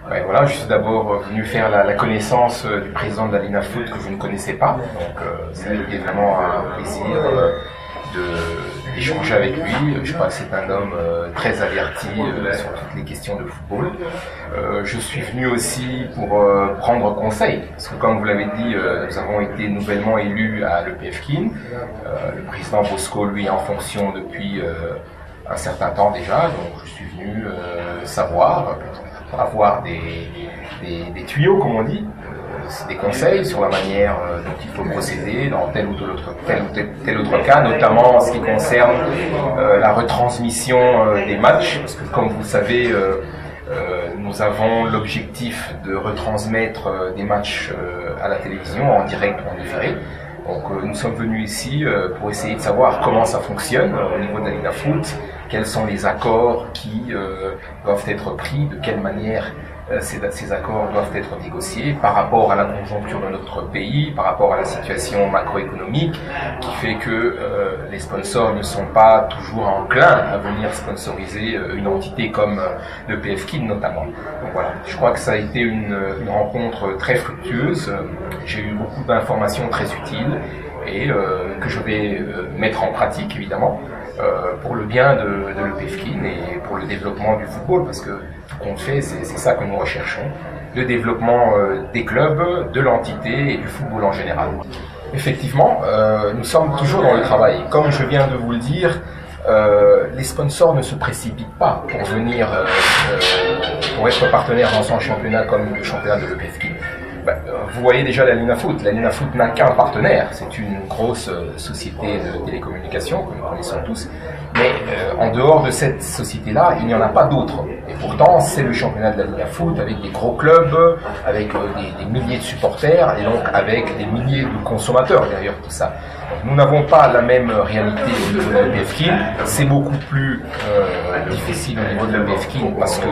Ouais, voilà, je suis d'abord venu faire la connaissance du président de la Linafoot que je ne connaissais pas. Donc ça a été vraiment un plaisir d'échanger avec lui. Je crois que c'est un homme très averti sur toutes les questions de football. Je suis venu aussi pour prendre conseil, parce que comme vous l'avez dit, nous avons été nouvellement élus à l'EPF Kin. Le président Bosco, lui, est en fonction depuis un certain temps déjà, donc je suis venu savoir, avoir des tuyaux, comme on dit, des conseils sur la manière dont il faut procéder dans tel ou tel autre cas, notamment en ce qui concerne la retransmission des matchs, parce que comme vous le savez, nous avons l'objectif de retransmettre des matchs à la télévision, en direct ou en différé. Donc nous sommes venus ici pour essayer de savoir comment ça fonctionne au niveau de la Linafoot, quels sont les accords qui doivent être pris, de quelle manière ces accords doivent être négociés par rapport à la conjoncture de notre pays, par rapport à la situation macroéconomique qui fait que les sponsors ne sont pas toujours enclins à venir sponsoriser une entité comme le PF Kin notamment. Donc voilà, je crois que ça a été une rencontre très fructueuse. J'ai eu beaucoup d'informations très utiles et que je vais mettre en pratique évidemment pour le bien de l'EPF Kin et pour le développement du football, parce que tout qu'on fait, c'est ça que nous recherchons, le développement des clubs, de l'entité et du football en général. Effectivement, nous sommes toujours dans le travail. Comme je viens de vous le dire, les sponsors ne se précipitent pas pour venir pour être partenaires dans un championnat comme le championnat de l'EPF Kin. Vous voyez déjà la Linafoot. La Linafoot n'a qu'un partenaire. C'est une grosse société de télécommunications que nous connaissons tous. Mais en dehors de cette société-là, il n'y en a pas d'autres. Et pourtant, c'est le championnat de la Linafoot avec des gros clubs, avec des milliers de supporters et donc avec des milliers de consommateurs derrière tout ça. Donc, nous n'avons pas la même réalité au niveau de l'EPF Kin. C'est beaucoup plus difficile au niveau de l'EPF Kin parce que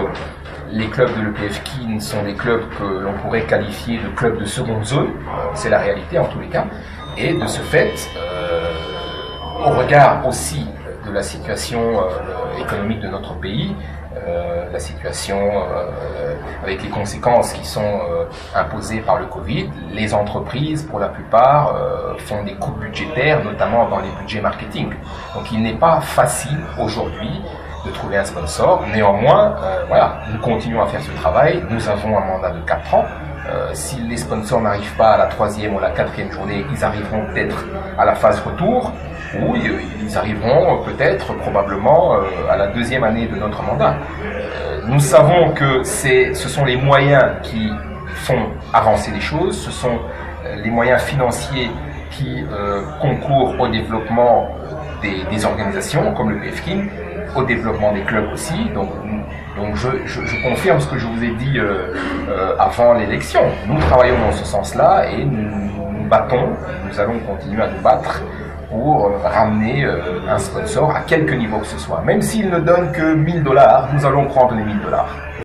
les clubs de l'EPF Kin sont des clubs que l'on pourrait qualifier de clubs de seconde zone, c'est la réalité en tous les cas, et de ce fait, au regard aussi de la situation économique de notre pays, la situation avec les conséquences qui sont imposées par le Covid, les entreprises pour la plupart font des coupes budgétaires, notamment dans les budgets marketing. Donc il n'est pas facile aujourd'hui de trouver un sponsor. Néanmoins, voilà, nous continuons à faire ce travail. Nous avons un mandat de 4 ans. Si les sponsors n'arrivent pas à la 3e ou la 4e journée, ils arriveront peut-être à la phase retour, ou ils arriveront peut-être, probablement, à la 2e année de notre mandat. Nous savons que ce sont les moyens qui font avancer les choses, ce sont les moyens financiers qui concourent au développement des organisations, comme le PF Kin, au développement des clubs aussi. Donc je confirme ce que je vous ai dit avant l'élection. Nous travaillons dans ce sens-là et nous battons, nous allons continuer à nous battre pour ramener un sponsor à quelque niveau que ce soit. Même s'il ne donne que 1 000 $, nous allons prendre les 1 000 $.